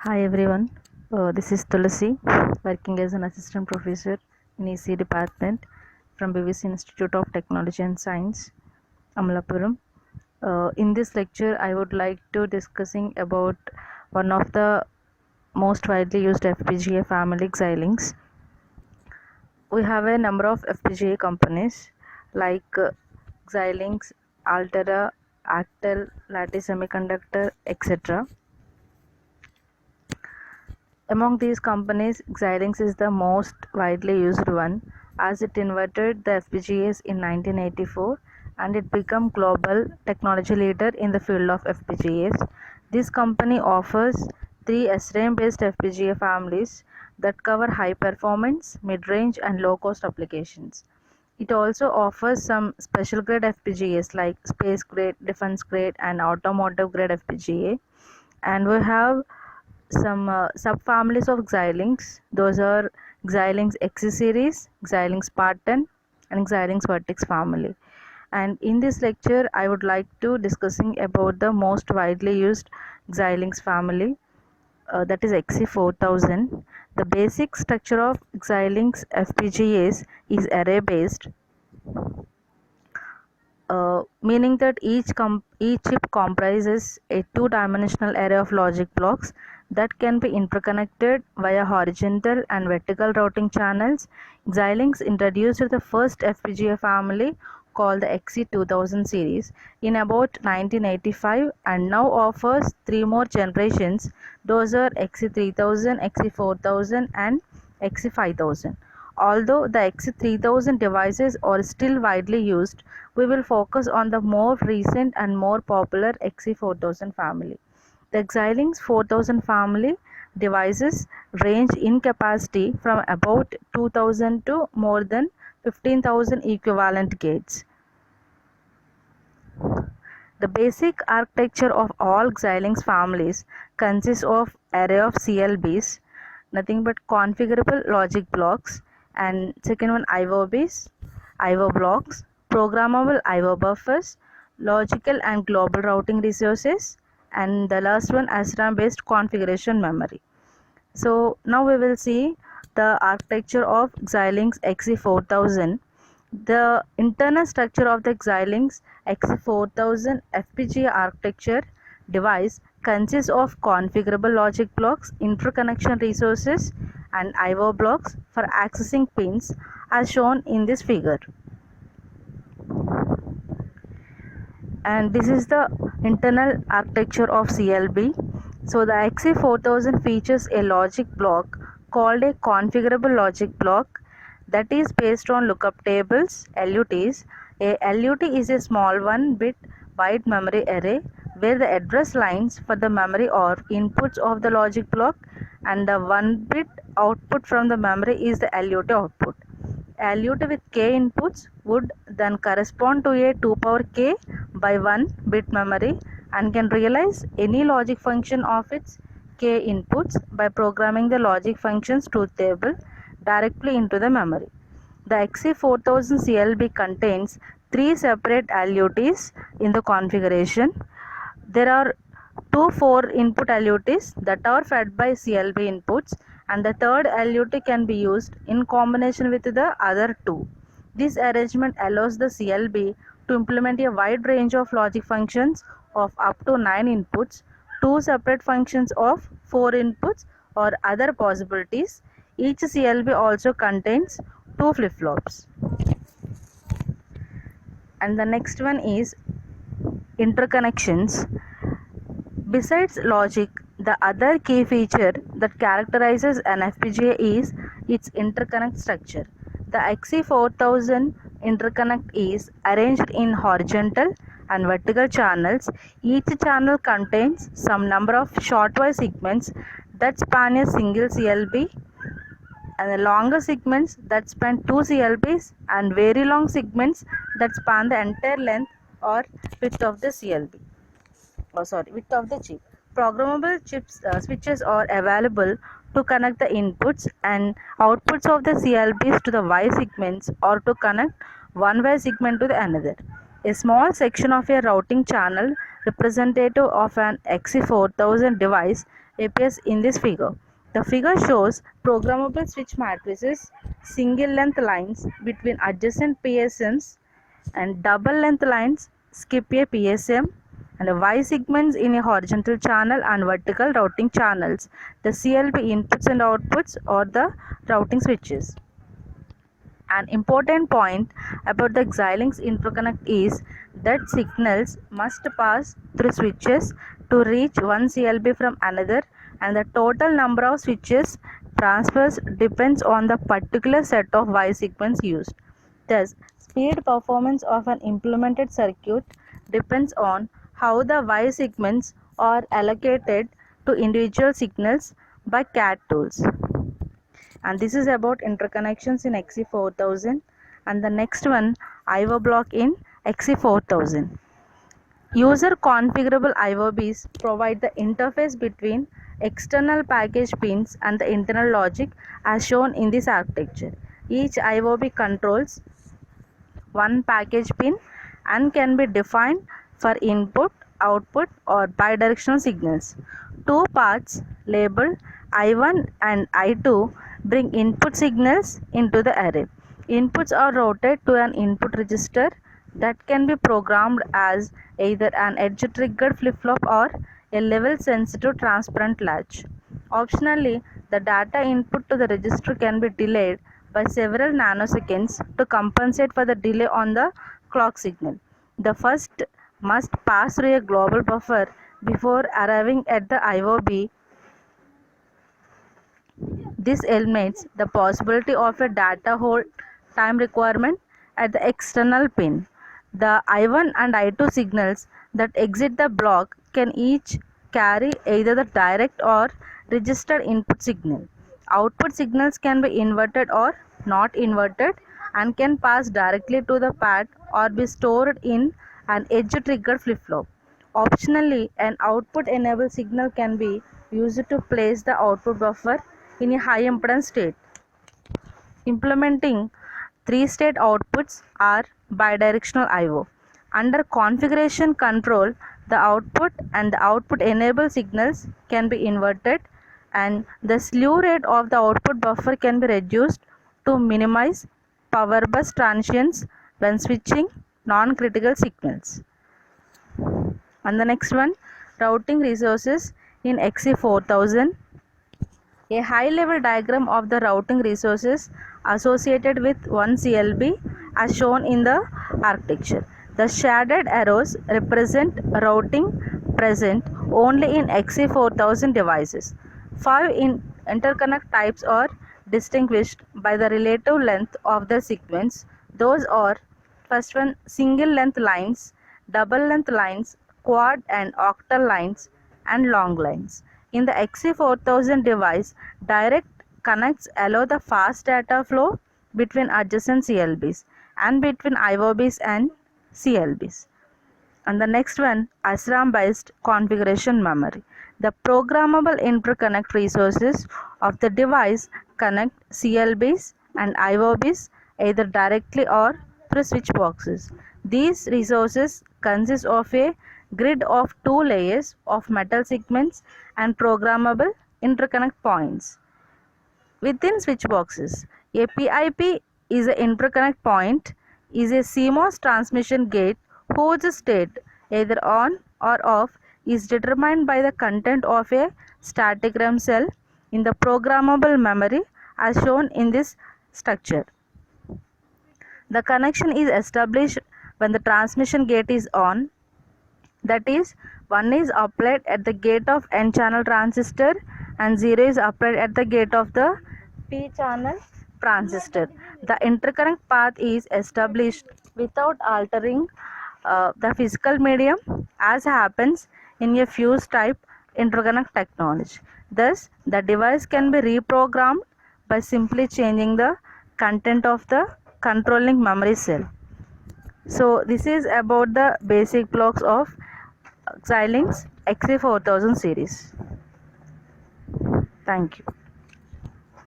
Hi everyone, this is Tulasi, working as an assistant professor in EC department from BVC Institute of Technology and Science, Amalapuram. In this lecture, I would like to discussing about one of the most widely used FPGA family, Xilinx. We have a number of FPGA companies like Xilinx, Altera, Actel, Lattice Semiconductor, etc. Among these companies, Xilinx is the most widely used one as it invented the FPGAs in 1984 and it became global technology leader in the field of FPGAs. This company offers three SRAM-based FPGA families that cover high performance, mid-range and low-cost applications. It also offers some special grade FPGAs like space grade, defense grade and automotive grade FPGA. And we have some subfamilies of Xilinx. Those are Xilinx XE series, Xilinx Spartan, and Xilinx Vertex family. And in this lecture, I would like to discussing about the most widely used Xilinx family, that is XE4000. The basic structure of Xilinx FPGAs is array based, meaning that each chip comprises a two-dimensional array of logic blocks that can be interconnected via horizontal and vertical routing channels. Xilinx introduced the first FPGA family called the XE2000 series in about 1985 and now offers three more generations. Those are XE3000, XE4000 and XE5000. Although the XE3000 devices are still widely used, we will focus on the more recent and more popular XE4000 family. The Xilinx 4000 family devices range in capacity from about 2000 to more than 15,000 equivalent gates. The basic architecture of all Xilinx families consists of array of CLBs, nothing but configurable logic blocks, and second one IOBs, IO blocks, programmable IO buffers, logical and global routing resources, and the last one SRAM based configuration memory. So now we will see the architecture of Xilinx XE4000. The internal structure of the Xilinx XE4000 FPGA architecture device consists of configurable logic blocks, interconnection resources, and IO blocks for accessing pins as shown in this figure. And this is the internal architecture of CLB. So the XE4000 features a logic block called a configurable logic block that is based on lookup tables, LUTs. A LUT is a small 1-bit wide memory array where the address lines for the memory are inputs of the logic block and the 1-bit output from the memory is the LUT output. LUT with k inputs would then correspond to a 2 power k by 1 bit memory and can realize any logic function of its k inputs by programming the logic functions truth table directly into the memory. The XE4000 CLB contains three separate LUTs in the configuration. There are two 4-input LUTs that are fed by CLB inputs, and the third LUT can be used in combination with the other two. This arrangement allows the CLB to implement a wide range of logic functions of up to 9 inputs, two separate functions of 4 inputs, or other possibilities. Each CLB also contains two flip-flops. And the next one is interconnections. Besides logic, the other key feature that characterizes an FPGA is its interconnect structure. The XE4000 interconnect is arranged in horizontal and vertical channels. Each channel contains some number of shortwave segments that span a single CLB, and the longer segments that span two CLBs, and very long segments that span the entire length or width of the CLB. Width of the chip. Programmable switches are available to connect the inputs and outputs of the CLBs to the Y segments or to connect one Y segment to the another. A small section of a routing channel representative of an XE4000 device appears in this figure. The figure shows programmable switch matrices, single length lines between adjacent PSMs and double length lines skip a PSM, and Y segments in a horizontal channel and vertical routing channels. The CLB inputs and outputs or the routing switches. An important point about the Xilinx interconnect is that signals must pass through switches to reach one CLB from another, and the total number of switches transfers depends on the particular set of Y segments used. Thus, speed performance of an implemented circuit depends on how the Y segments are allocated to individual signals by CAD tools. And this is about interconnections in XE4000, and the next one IO block in XE4000. User configurable IOBs provide the interface between external package pins and the internal logic as shown in this architecture. Each IOB controls one package pin and can be defined for input, output or bidirectional signals. Two paths labeled I1 and I2 bring input signals into the array. Inputs are routed to an input register that can be programmed as either an edge triggered flip-flop or a level sensitive transparent latch. Optionally, the data input to the register can be delayed by several nanoseconds to compensate for the delay on the clock signal. The first must pass through a global buffer before arriving at the IOB. This eliminates the possibility of a data hold time requirement at the external pin. The I1 and I2 signals that exit the block can each carry either the direct or registered input signal. Output signals can be inverted or not inverted and can pass directly to the pad or be stored in an edge triggered flip-flop. Optionally, an output enabled signal can be used to place the output buffer in a high impedance state. Implementing three-state outputs are bidirectional I/O. Under configuration control, the output and the output enable signals can be inverted and the slew rate of the output buffer can be reduced to minimize power bus transients when switching non-critical signals. And the next one, routing resources in XE4000. A high-level diagram of the routing resources associated with one CLB as shown in the architecture. The shaded arrows represent routing present only in XE4000 devices. 5 interconnect types are distinguished by the relative length of the sequence. Those are, first one, single length lines, double length lines, quad and octal lines, and long lines. In the XE4000 device, direct connects allow the fast data flow between adjacent CLBs and between IOBs and CLBs. And the next one, SRAM based configuration memory. The programmable interconnect resources of the device connect CLBs and IOBs either directly or through switch boxes. These resources consist of a grid of two layers of metal segments and programmable interconnect points. Within switch boxes, a PIP is an interconnect point, is a CMOS transmission gate whose state, either on or off, is determined by the content of a static RAM cell in the programmable memory as shown in this structure. The connection is established when the transmission gate is on, that is, 1 is applied at the gate of N channel transistor and 0 is applied at the gate of the P channel transistor. The interconnect path is established without altering the physical medium as happens in a fuse type interconnect technology. Thus, the device can be reprogrammed by simply changing the content of the controlling memory cell. So this is about the basic blocks of Xilinx XE4000 series. Thank you.